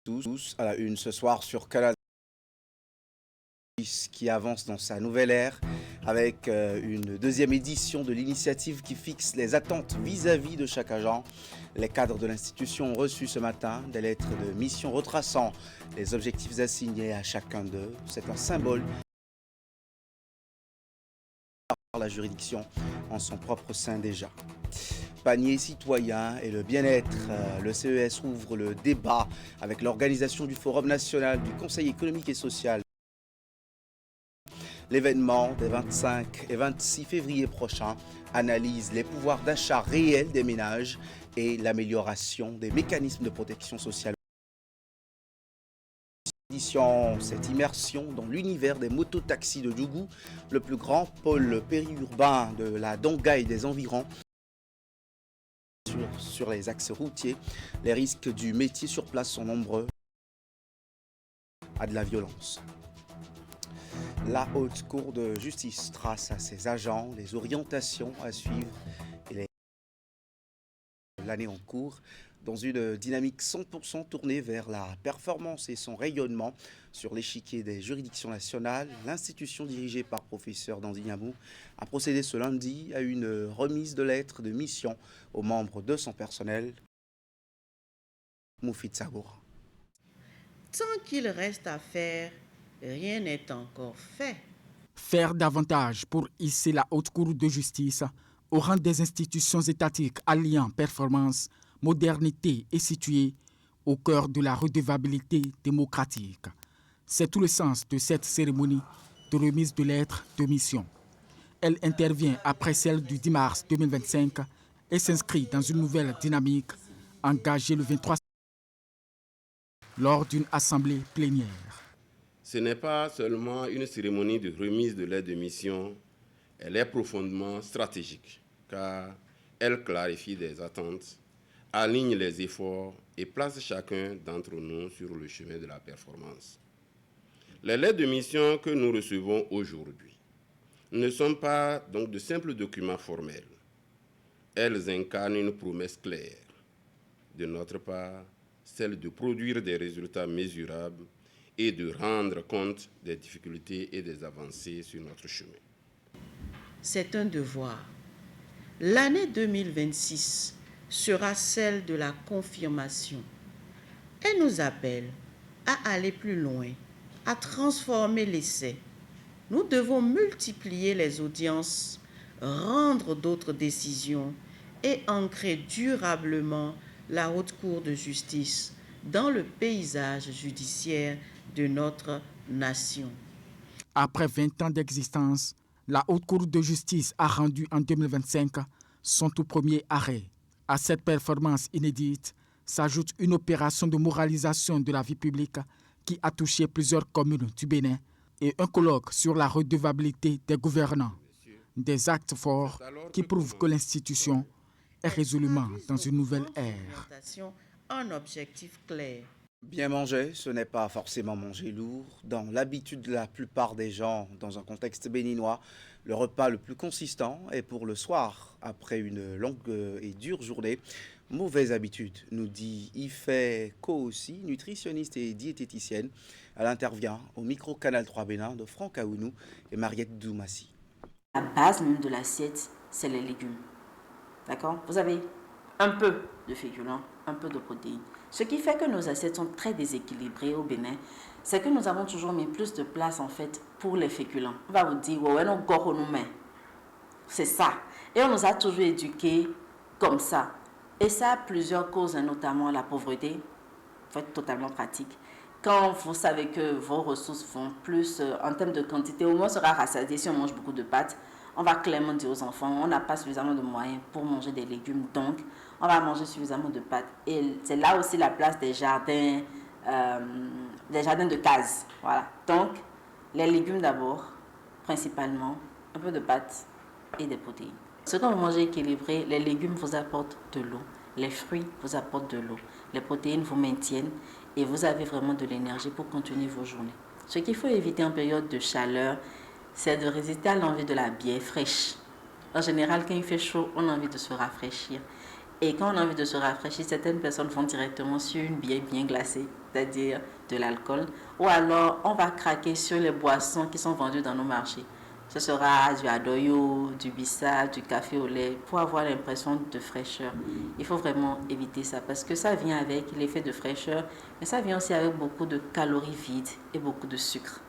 Tous à la une ce soir sur Canal qui avance dans sa nouvelle ère avec une deuxième édition de l'initiative qui fixe les attentes vis-à-vis de chaque agent. Les cadres de l'institution ont reçu ce matin des lettres de mission retraçant les objectifs assignés à chacun d'eux. C'est un symbole par la juridiction en son propre sein déjà. Panier citoyen et le bien-être, le CES ouvre le débat avec l'organisation du Forum national du Conseil économique et social. L'événement des 25 et 26 février prochains analyse les pouvoirs d'achat réels des ménages et l'amélioration des mécanismes de protection sociale. Cette immersion dans l'univers des mototaxis de Djougou, le plus grand pôle périurbain de la Donga et des environs. Sur les axes routiers, les risques du métier sur place sont nombreux à de la violence. La Haute Cour de justice trace à ses agents les orientations à suivre et l'année en cours dans une dynamique 100% tournée vers la performance et son rayonnement sur l'échiquier des juridictions nationales. L'institution dirigée par professeur Dandignamou a procédé ce lundi à une remise de lettres de mission aux membres de son personnel. Moufid Sagoura. Tant qu'il reste à faire, rien n'est encore fait. Faire davantage pour hisser la Haute Cour de justice au rang des institutions étatiques alliant performance, modernité et située au cœur de la redevabilité démocratique. C'est tout le sens de cette cérémonie de remise de lettres de mission. Elle intervient après celle du 10 mars 2025 et s'inscrit dans une nouvelle dynamique engagée le 23 lors d'une assemblée plénière. Ce n'est pas seulement une cérémonie de remise de lettres de mission, elle est profondément stratégique, car elle clarifie des attentes, aligne les efforts et place chacun d'entre nous sur le chemin de la performance. Les lettres de mission que nous recevons aujourd'hui ne sont pas donc de simples documents formels. Elles incarnent une promesse claire. De notre part, celle de produire des résultats mesurables et de rendre compte des difficultés et des avancées sur notre chemin. C'est un devoir. L'année 2026 sera celle de la confirmation. Elle nous appelle à aller plus loin, à transformer l'essai. Nous devons multiplier les audiences, rendre d'autres décisions et ancrer durablement la Haute Cour de justice dans le paysage judiciaire de notre nation. Après 20 ans d'existence, la Haute Cour de justice a rendu en 2025 son tout premier arrêt. À cette performance inédite s'ajoute une opération de moralisation de la vie publique qui a touché plusieurs communes du Bénin et un colloque sur la redevabilité des gouvernants. Des actes forts qui prouvent que l'institution est résolument dans une nouvelle ère. Un objectif clair. Bien manger, ce n'est pas forcément manger lourd. Dans l'habitude de la plupart des gens, dans un contexte béninois, le repas le plus consistant est pour le soir, après une longue et dure journée. Mauvaise habitude, nous dit Ifé Koossi, nutritionniste et diététicienne. Elle intervient au micro Canal 3 Bénin de Franck Aounou et Mariette Doumassi. La base même de l'assiette, c'est les légumes. D'accord? Vous avez un peu de féculents, un peu de protéines. Ce qui fait que nos assiettes sont très déséquilibrées au Bénin, c'est que nous avons toujours mis plus de place en fait pour les féculents. On va vous dire, ouais, non, gorge nos mains. C'est ça. Et on nous a toujours éduqués comme ça. Et ça a plusieurs causes, notamment la pauvreté. Faut être totalement pratique. Quand vous savez que vos ressources vont plus en termes de quantité, au moins on sera rassasié si on mange beaucoup de pâtes. On va clairement dire aux enfants, on n'a pas suffisamment de moyens pour manger des légumes, donc on va manger suffisamment de pâtes. Et c'est là aussi la place des jardins de cases. Voilà. Donc, les légumes d'abord, principalement, un peu de pâtes et des protéines. Ce qu'on vous mangez équilibré, les légumes vous apportent de l'eau, les fruits vous apportent de l'eau, les protéines vous maintiennent et vous avez vraiment de l'énergie pour continuer vos journées. Ce qu'il faut éviter en période de chaleur, c'est de résister à l'envie de la bière fraîche. En général, quand il fait chaud, on a envie de se rafraîchir. Et quand on a envie de se rafraîchir, certaines personnes vont directement sur une bière bien glacée, c'est-à-dire de l'alcool, ou alors on va craquer sur les boissons qui sont vendues dans nos marchés. Ce sera du adoyo, du bissap, du café au lait, pour avoir l'impression de fraîcheur. Il faut vraiment éviter ça parce que ça vient avec l'effet de fraîcheur, mais ça vient aussi avec beaucoup de calories vides et beaucoup de sucre.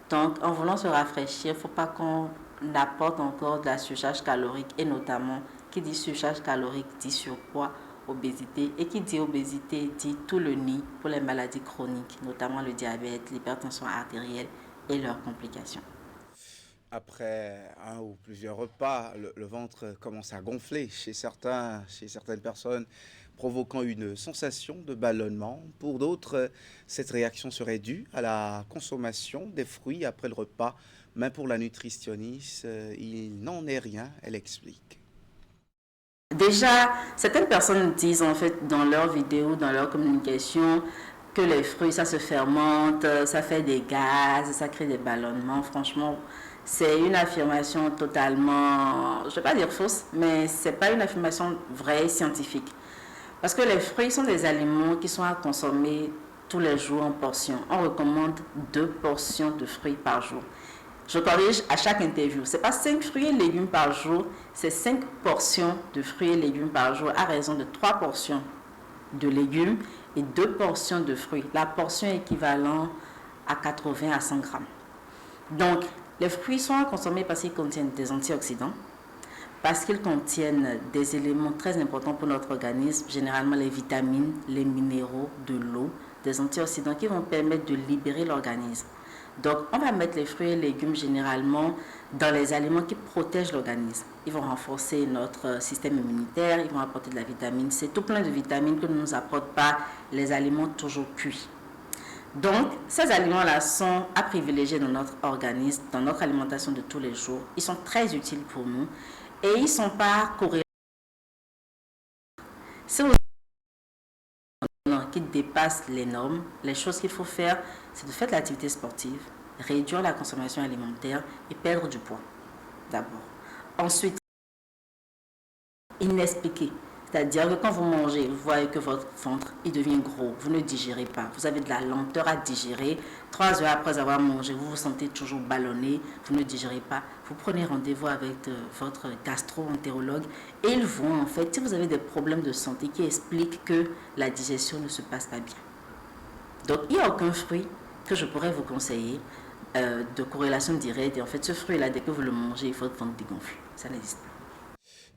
Donc, en voulant se rafraîchir, il ne faut pas qu'on apporte encore de la surcharge calorique, et notamment, qui dit surcharge calorique dit surpoids, obésité, et qui dit obésité dit tout le nid pour les maladies chroniques, notamment le diabète, l'hypertension artérielle et leurs complications. Après un ou plusieurs repas, le ventre commence à gonfler chez certaines personnes, provoquant une sensation de ballonnement. Pour d'autres, cette réaction serait due à la consommation des fruits après le repas. Mais pour la nutritionniste, il n'en est rien, elle explique. Déjà, certaines personnes disent en fait dans leurs vidéos, dans leur communication, que les fruits, ça se fermente, ça fait des gaz, ça crée des ballonnements. Franchement, c'est une affirmation totalement, je ne vais pas dire fausse, mais ce n'est pas une affirmation vraie, scientifique. Parce que les fruits sont des aliments qui sont à consommer tous les jours en portions. On recommande 2 portions de fruits par jour. Je corrige à chaque interview. Ce n'est pas 5 fruits et légumes par jour, c'est 5 portions de fruits et légumes par jour à raison de 3 portions de légumes et 2 portions de fruits. La portion est équivalente à 80 à 100 grammes. Donc, les fruits sont à consommer parce qu'ils contiennent des antioxydants, parce qu'ils contiennent des éléments très importants pour notre organisme, généralement les vitamines, les minéraux, de l'eau, des antioxydants qui vont permettre de libérer l'organisme. Donc, on va mettre les fruits et légumes généralement dans les aliments qui protègent l'organisme. Ils vont renforcer notre système immunitaire, ils vont apporter de la vitamine C, tout plein de vitamines que ne nous apportent pas les aliments toujours cuits. Donc, ces aliments-là sont à privilégier dans notre organisme, dans notre alimentation de tous les jours. Ils sont très utiles pour nous et ils ne sont pas corrélés. C'est aussi qui dépassent les normes. Les choses qu'il faut faire, c'est de faire de l'activité sportive, réduire la consommation alimentaire et perdre du poids, d'abord. Ensuite, inexpliqué. C'est-à-dire que quand vous mangez, vous voyez que votre ventre, il devient gros, vous ne digérez pas, vous avez de la lenteur à digérer. 3 heures après avoir mangé, vous vous sentez toujours ballonné, vous ne digérez pas. Vous prenez rendez-vous avec votre gastro-entérologue et ils vont, en fait, si vous avez des problèmes de santé qui expliquent que la digestion ne se passe pas bien. Donc, il n'y a aucun fruit que je pourrais vous conseiller de corrélation directe. Et en fait, ce fruit-là, dès que vous le mangez, il faut votre ventre dégonfle. Ça n'existe pas.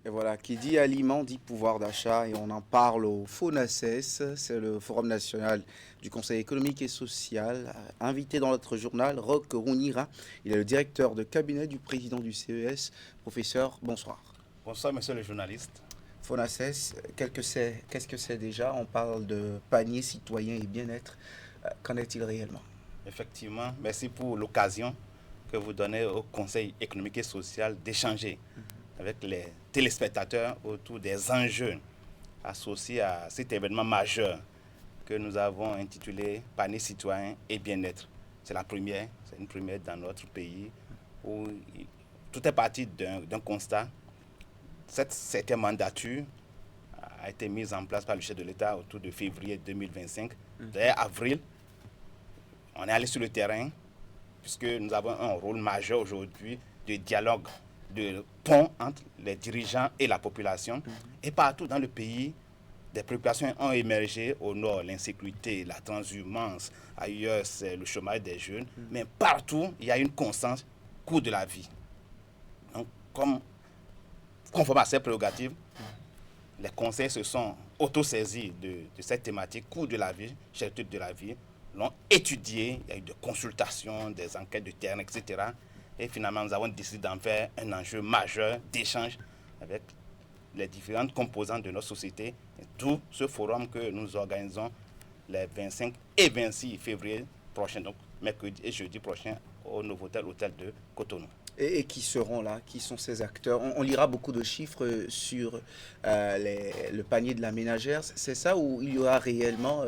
Et voilà, qui dit aliment dit pouvoir d'achat et on en parle au FONACES, c'est le Forum national du Conseil économique et social. Invité dans notre journal, Roch Rounira, il est le directeur de cabinet du président du CES. Professeur, bonsoir. Bonsoir, monsieur le journaliste. FONACES, qu'est-ce que c'est déjà? On parle de panier citoyen et bien-être. Qu'en est-il réellement? Effectivement, merci pour l'occasion que vous donnez au Conseil économique et social d'échanger avec les téléspectateurs autour des enjeux associés à cet événement majeur que nous avons intitulé Panier citoyen et bien-être. C'est une première dans notre pays où tout est parti d'un constat. Cette 7e mandature a été mise en place par le chef de l'État autour de février 2025. Dès avril, on est allé sur le terrain puisque nous avons un rôle majeur aujourd'hui de dialogue, de pont entre les dirigeants et la population. Et partout dans le pays, des préoccupations ont émergé. Au nord, l'insécurité, la transhumance. Ailleurs, c'est le chômage des jeunes. Mais partout, il y a une constante, coût de la vie. Donc, conformément à ces prérogatives, les conseils se sont autosaisis de cette thématique, coût de la vie, cherté de la vie, l'ont étudié. Il y a eu des consultations, des enquêtes de terrain, etc. Et finalement, nous avons décidé d'en faire un enjeu majeur d'échange avec les différentes composantes de notre société. D'où ce forum que nous organisons les 25 et 26 février prochain, donc mercredi et jeudi prochain, au Novotel Hôtel de Cotonou. Et qui seront là? Qui sont ces acteurs? On lira beaucoup de chiffres sur le panier de la ménagère. C'est ça ou il y aura réellement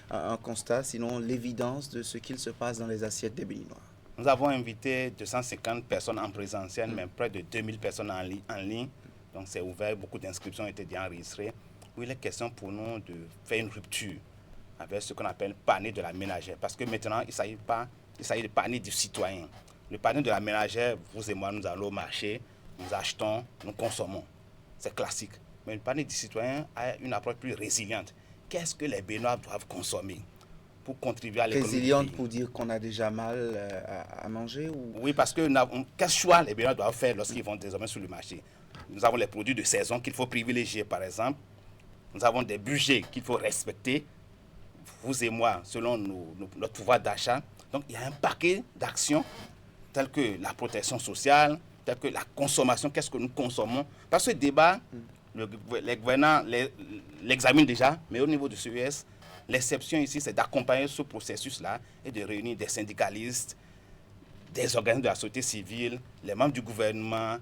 un constat, sinon l'évidence de ce qu'il se passe dans les assiettes des béninois? Nous avons invité 250 personnes en présentiel, mais près de 2000 personnes en ligne. Donc c'est ouvert, beaucoup d'inscriptions ont été déjà enregistrées. Où il est question pour nous de faire une rupture avec ce qu'on appelle panier de la ménagère. Parce que maintenant, il s'agit de panier du citoyen. Le panier de la ménagère, vous et moi, nous allons au marché, nous achetons, nous consommons. C'est classique. Mais le panier du citoyen a une approche plus résiliente. Qu'est-ce que les Béninois doivent consommer pour contribuer à l'économie du Résiliente pays? pour dire qu'on a déjà mal à manger ou... Oui, parce que quel choix les Béninois doivent faire lorsqu'ils vont désormais sur le marché? Nous avons les produits de saison qu'il faut privilégier, par exemple. Nous avons des budgets qu'il faut respecter, vous et moi, selon notre pouvoir d'achat. Donc, il y a un paquet d'actions telles que la protection sociale, telles que la consommation, qu'est-ce que nous consommons. Dans ce débat, les gouvernants l'examinent déjà, mais au niveau du CES, l'exception ici, c'est d'accompagner ce processus-là et de réunir des syndicalistes, des organismes de la société civile, les membres du gouvernement,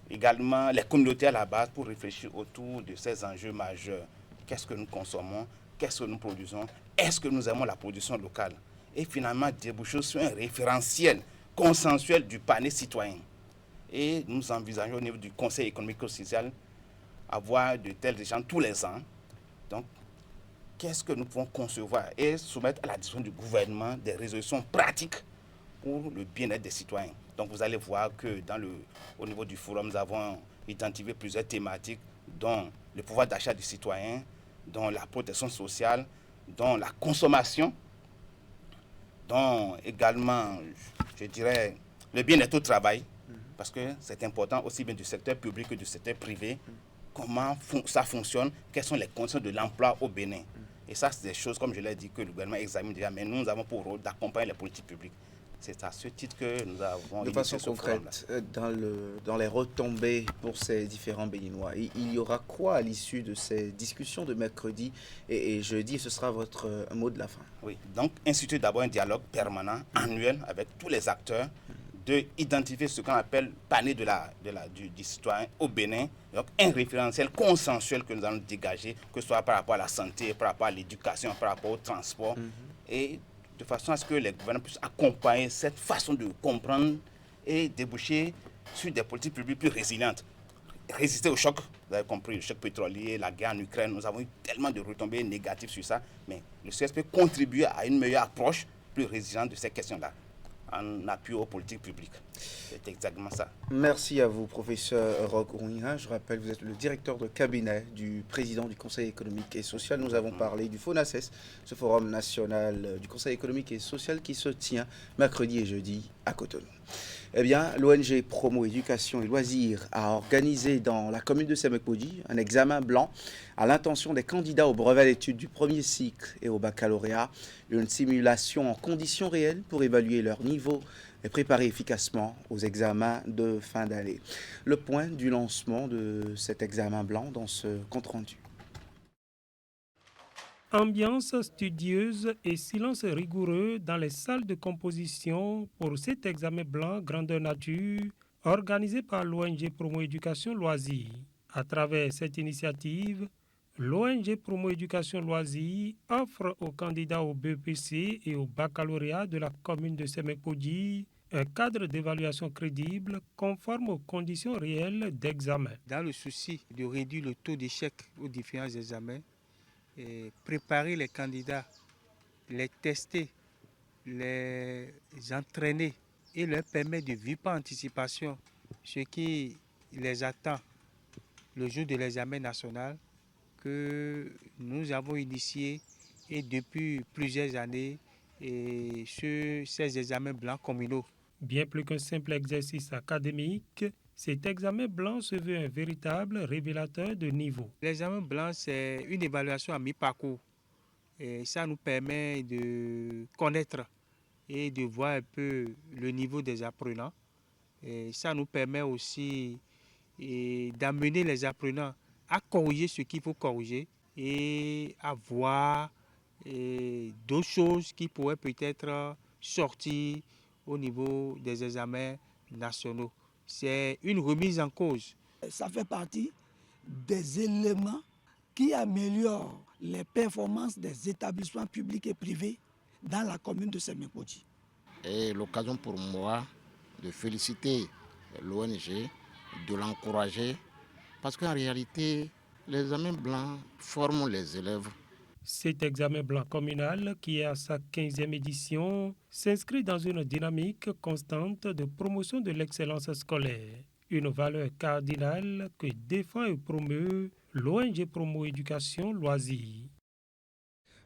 également les communautés à la base pour réfléchir autour de ces enjeux majeurs. Qu'est-ce que nous consommons? Qu'est-ce que nous produisons? Est-ce que nous aimons la production locale? Et finalement, déboucher sur un référentiel consensuel du panier citoyen. Et nous envisageons au niveau du Conseil économique et social avoir de tels échanges tous les ans. Donc, qu'est-ce que nous pouvons concevoir et soumettre à la discussion du gouvernement des résolutions pratiques pour le bien-être des citoyens. Donc vous allez voir que au niveau du forum, nous avons identifié plusieurs thématiques, dont le pouvoir d'achat du citoyen, dont la protection sociale, dont la consommation, dont également, je dirais, le bien-être au travail, parce que c'est important aussi bien du secteur public que du secteur privé, comment ça fonctionne, quelles sont les conditions de l'emploi au Bénin. Et ça, c'est des choses, comme je l'ai dit, que le gouvernement examine déjà, mais nous avons pour rôle d'accompagner les politiques publiques. C'est à ce titre que nous avons... De façon concrète, dans les retombées pour ces différents Béninois, il y aura quoi à l'issue de ces discussions de mercredi et jeudi? Ce sera votre mot de la fin. Oui, donc instituer d'abord un dialogue permanent, annuel, avec tous les acteurs, d'identifier ce qu'on appelle panier du citoyen au Bénin, donc un référentiel consensuel que nous allons dégager, que ce soit par rapport à la santé, par rapport à l'éducation, par rapport au transport, et de façon à ce que les gouvernements puissent accompagner cette façon de comprendre et déboucher sur des politiques publiques plus résilientes. Résister au choc, vous avez compris, le choc pétrolier, la guerre en Ukraine, nous avons eu tellement de retombées négatives sur ça, mais le CS peut contribuer à une meilleure approche plus résiliente de ces questions-là, en appui aux politiques publiques. C'est exactement ça. Merci à vous, professeur Roch Ourinha. Je rappelle, vous êtes le directeur de cabinet du président du Conseil économique et social. Nous avons parlé du FONACES, ce forum national du Conseil économique et social qui se tient mercredi et jeudi à Cotonou. Eh bien, l'ONG Promo Éducation et Loisirs a organisé dans la commune de Semekpodji un examen blanc à l'intention des candidats au brevet d'études du premier cycle et au baccalauréat, une simulation en conditions réelles pour évaluer leur niveau et préparer efficacement aux examens de fin d'année. Le point du lancement de cet examen blanc dans ce compte-rendu. Ambiance studieuse et silence rigoureux dans les salles de composition pour cet examen blanc grandeur nature organisé par l'ONG Promo Éducation Loisirs. À travers cette initiative, l'ONG Promo Éducation Loisirs offre aux candidats au BEPC et au baccalauréat de la commune de Semekpodji un cadre d'évaluation crédible conforme aux conditions réelles d'examen. Dans le souci de réduire le taux d'échec aux différents examens, et préparer les candidats, les tester, les entraîner et leur permettre de vivre par anticipation ce qui les attend le jour de l'examen national que nous avons initié et depuis plusieurs années et sur ces examens blancs communaux. Bien plus qu'un simple exercice académique, cet examen blanc se veut un véritable révélateur de niveau. L'examen blanc, c'est une évaluation à mi-parcours. Et ça nous permet de connaître et de voir un peu le niveau des apprenants. Et ça nous permet aussi d'amener les apprenants à corriger ce qu'il faut corriger et à voir d'autres choses qui pourraient peut-être sortir au niveau des examens nationaux. C'est une remise en cause. Ça fait partie des éléments qui améliorent les performances des établissements publics et privés dans la commune de Semekpodji. Et l'occasion pour moi de féliciter l'ONG, de l'encourager, parce qu'en réalité, les examens blancs forment les élèves Cet examen blanc communal, qui est à sa 15e édition, s'inscrit dans une dynamique constante de promotion de l'excellence scolaire, une valeur cardinale que défend et promeut l'ONG Promo Éducation Loisirs.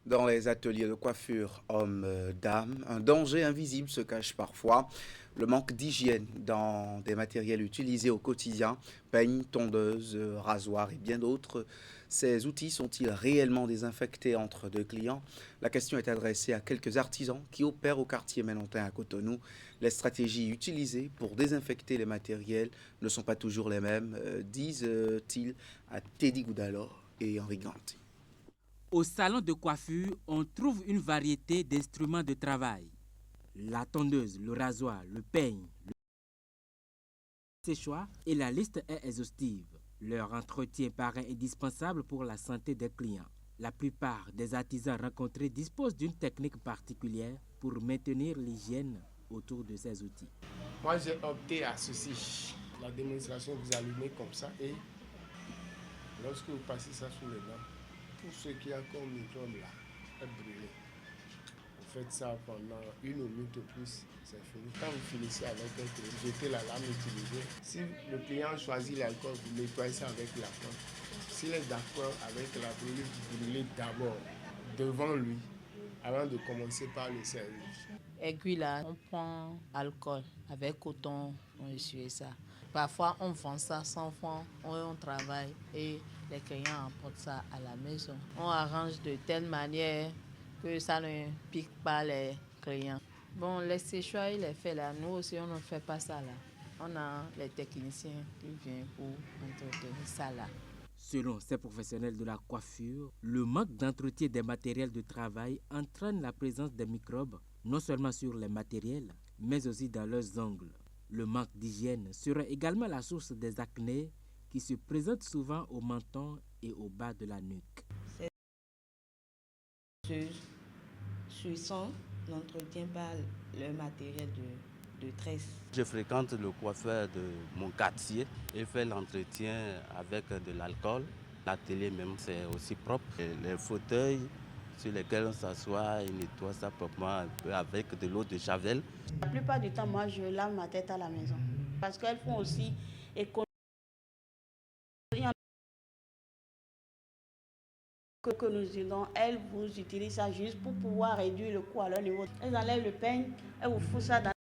Dans les ateliers de coiffure hommes-dames, un danger invisible se cache parfois. Le manque d'hygiène dans des matériels utilisés au quotidien, peignes, tondeuses, rasoirs et bien d'autres. Ces outils sont-ils réellement désinfectés entre deux clients? La question est adressée à quelques artisans qui opèrent au quartier Ménontin à Cotonou. Les stratégies utilisées pour désinfecter les matériels ne sont pas toujours les mêmes, disent-ils à Teddy Goudalor et Henri Ganti. Au salon de coiffure, on trouve une variété d'instruments de travail. La tondeuse, le rasoir, le peigne, le séchoir et la liste est exhaustive. Leur entretien paraît indispensable pour la santé des clients. La plupart des artisans rencontrés disposent d'une technique particulière pour maintenir l'hygiène autour de ces outils. Moi, j'ai opté à ceci. La démonstration, vous allumez comme ça et lorsque vous passez ça sous les dents, tout ce qui a comme microbe là est brûlé. Vous faites ça pendant 1 minute ou plus, c'est fini. Quand vous finissez avec un crayon, jetez la lame utilisée. Si le client choisit l'alcool, vous nettoyez ça avec l'alcool. S'il est d'accord avec la brûlure, vous brûlez d'abord devant lui avant de commencer par le service. Aiguille là, on prend alcool avec coton, on essuie ça. Parfois on vend ça sans fond, on travaille et les clients emportent ça à la maison. On arrange de telle manière que ça ne pique pas les clients. Bon, les séchoirs, il est fait là. Nous aussi, on ne fait pas ça là. On a les techniciens qui viennent pour entretenir ça là. Selon ces professionnels de la coiffure, le manque d'entretien des matériels de travail entraîne la présence des microbes, non seulement sur les matériels, mais aussi dans leurs ongles. Le manque d'hygiène serait également la source des acnés qui se présentent souvent au menton et au bas de la nuque. Suissant n'entretient pas le matériel de tresse. Je fréquente le coiffeur de mon quartier et fais l'entretien avec de l'alcool. L'atelier même, c'est aussi propre. Et les fauteuils sur lesquels on s'assoit, il nettoie ça proprement un peu avec de l'eau de javel. La plupart du temps, moi, je lave ma tête à la maison parce qu'elles font aussi économie. Que nous disons, elles vous utilisent ça juste pour pouvoir réduire le coût à leur niveau. Elles enlèvent le peigne, elles vous foutent ça dans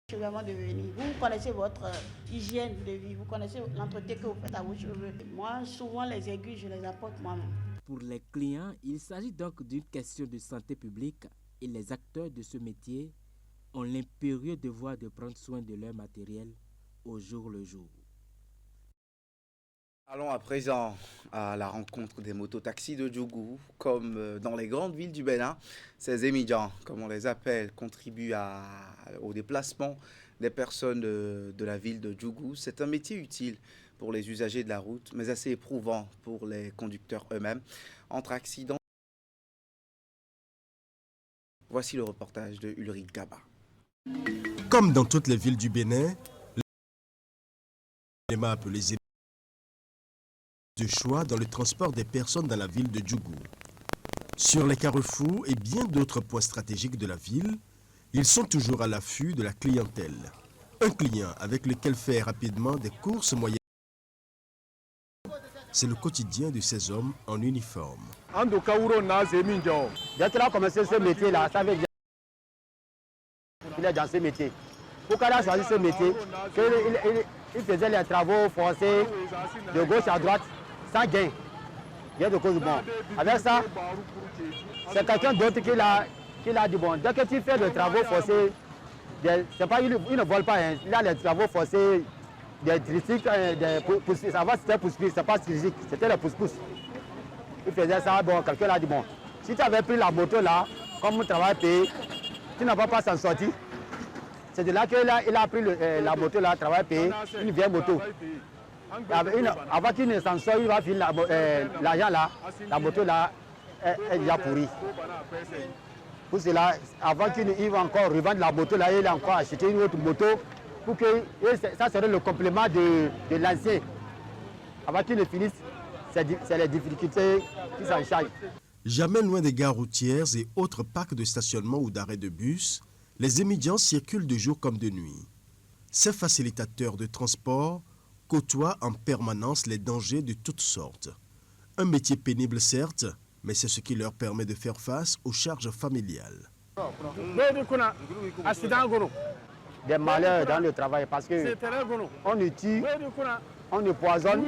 le cheveux de venir. Vous connaissez votre hygiène de vie, vous connaissez l'entretien que vous faites à vos cheveux. Moi, souvent, les aiguilles, je les apporte moi-même. Pour les clients, il s'agit donc d'une question de santé publique et les acteurs de ce métier ont l'impérieux devoir de prendre soin de leur matériel au jour le jour. Allons à présent à la rencontre des mototaxis de Djougou. Comme dans les grandes villes du Bénin, ces émigrants, comme on les appelle, contribuent au déplacement des personnes de la ville de Djougou. C'est un métier utile pour les usagers de la route, mais assez éprouvant pour les conducteurs eux-mêmes. Entre accidents, voici le reportage de Ulrich Gaba. Comme dans toutes les villes du Bénin, les appelés de choix dans le transport des personnes dans la ville de Djougou. Sur les carrefours et bien d'autres points stratégiques de la ville, ils sont toujours à l'affût de la clientèle. Un client avec lequel faire rapidement des courses moyennes. C'est le quotidien de ces hommes en uniforme. Dès qu'il a commencé ce métier-là, ça veut dire qu'il est dans ce métier. Pourquoi il a choisi ce métier? Il faisait les travaux forcés de gauche à droite sans gain. De cause bon. Avec ça, c'est quelqu'un d'autre qui l'a dit bon. Dès que tu fais des travaux forcés, c'est pas, il ne vole pas. Hein. Il a les travaux forcés, des tricycles, des pousse-pousse. Avant c'était pousse-pousse, c'est pas tricycle, c'était les pousse-pousse. Il faisait ça, bon, quelqu'un l'a dit bon. Si tu avais pris la moto là, comme travail payé, tu n'as pas s'en sortir. C'est de là qu'il a pris la moto là, travail payé, une vieille moto. Avant qu'il ne s'en sorte, il va filer l'argent là, la moto là, est déjà pourrie. Pour cela, avant qu'il va encore revendre la moto là, il a encore acheté une autre moto pour que ça serait le complément de l'ancien. Avant qu'il ne finisse c'est les difficultés qui s'en chargent. Jamais loin des gares routières et autres parcs de stationnement ou d'arrêt de bus, les émigrants circulent de jour comme de nuit. Ces facilitateurs de transport côtoient en permanence les dangers de toutes sortes. Un métier pénible certes, mais c'est ce qui leur permet de faire face aux charges familiales. Des malheurs dans le travail parce que on nous tue, on nous poisonne,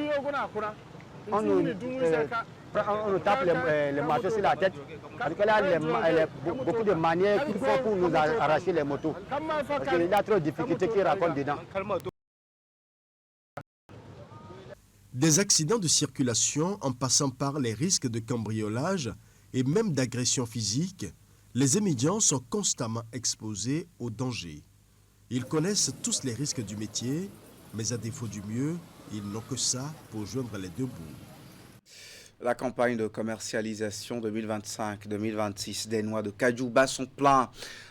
on nous tape les marteaux sur la tête. Parce que là, il y a beaucoup de manières qu'il faut pour nous arracher les motos. Parce qu'il y a trop de difficultés qui racontent dedans. Des accidents de circulation en passant par les risques de cambriolage et même d'agression physique, les émigrants sont constamment exposés aux dangers. Ils connaissent tous les risques du métier, mais à défaut du mieux, ils n'ont que ça pour joindre les deux bouts. La campagne de commercialisation 2025-2026 des noix de cajou bat son plein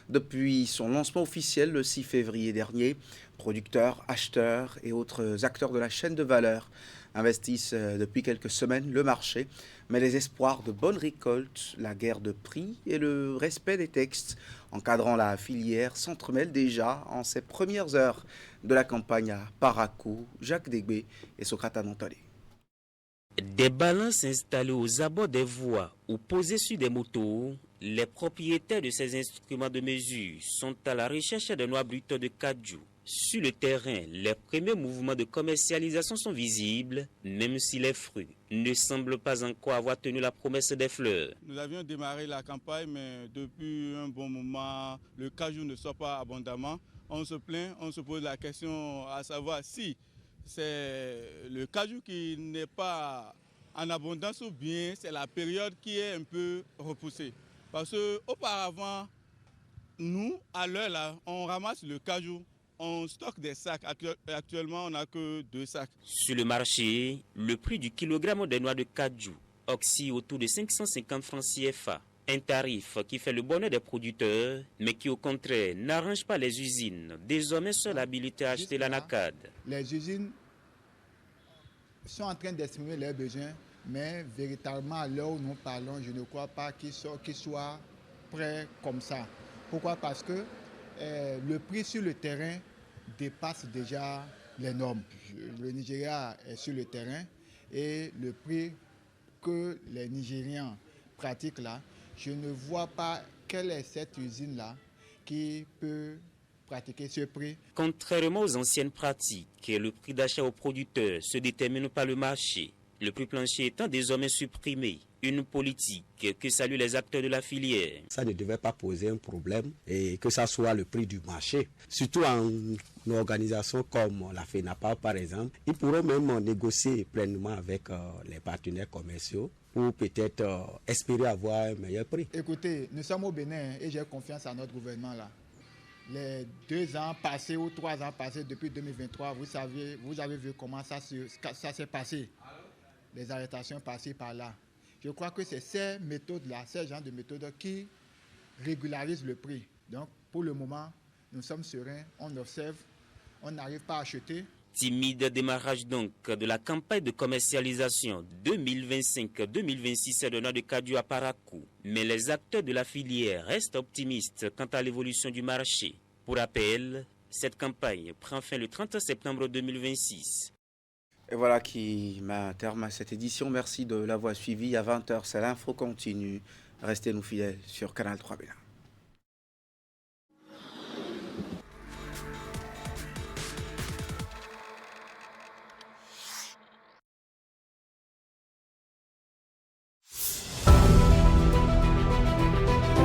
depuis son lancement officiel le 6 février dernier. Producteurs, acheteurs et autres acteurs de la chaîne de valeur investissent depuis quelques semaines le marché, mais les espoirs de bonne récolte, la guerre de prix et le respect des textes encadrant la filière s'entremêlent déjà en ces premières heures de la campagne à Parakou. Jacques Degbé et Socrate Anantolé. Des balances installées aux abords des voies ou posées sur des motos, les propriétaires de ces instruments de mesure sont à la recherche de noix brutes de cajou. Sur le terrain, les premiers mouvements de commercialisation sont visibles, même si les fruits ne semblent pas encore avoir tenu la promesse des fleurs. Nous avions démarré la campagne, mais depuis un bon moment, le cajou ne sort pas abondamment. On se plaint, on se pose la question à savoir si c'est le cajou qui n'est pas en abondance ou bien c'est la période qui est un peu repoussée. Parce qu'auparavant, nous, à l'heure là, on ramasse le cajou, on stocke des sacs. Actuellement, on n'a que 2 sacs. Sur le marché, le prix du kilogramme de noix de cajou oscille autour de 550 francs CFA. Un tarif qui fait le bonheur des producteurs, mais qui au contraire n'arrange pas les usines, désormais seules habilitées à acheter l'anacade. Les usines sont en train d'exprimer leurs besoins, mais véritablement à l'heure où nous parlons, je ne crois pas qu'ils soient prêts comme ça. Pourquoi? Parce que le prix sur le terrain dépasse déjà les normes. Le Nigeria est sur le terrain et le prix que les Nigérians pratiquent là, je ne vois pas quelle est cette usine-là qui peut pratiquer ce prix. Contrairement aux anciennes pratiques, le prix d'achat aux producteurs se détermine par le marché. Le prix plancher étant désormais supprimé, une politique que saluent les acteurs de la filière. Ça ne devait pas poser un problème et que ça soit le prix du marché. Surtout en une organisation comme la FENAPA par exemple, ils pourront même négocier pleinement avec les partenaires commerciaux pour peut-être espérer avoir un meilleur prix. Écoutez, nous sommes au Bénin et j'ai confiance à notre gouvernement là. Les 2 ans passés ou 3 ans passés depuis 2023, vous avez vu comment ça s'est passé. Les arrestations passées par là. Je crois que c'est ces méthodes-là, ces genres de méthodes qui régularisent le prix. Donc, pour le moment, nous sommes sereins, on observe, on n'arrive pas à acheter. Timide démarrage donc de la campagne de commercialisation 2025-2026 de noix de cajou à Parakou. Mais les acteurs de la filière restent optimistes quant à l'évolution du marché. Pour rappel, cette campagne prend fin le 30 septembre 2026. Et voilà qui met un terme à cette édition. Merci de l'avoir suivi. À 20h, c'est l'info continue. Restez nous fidèles sur Canal 3 Bénin.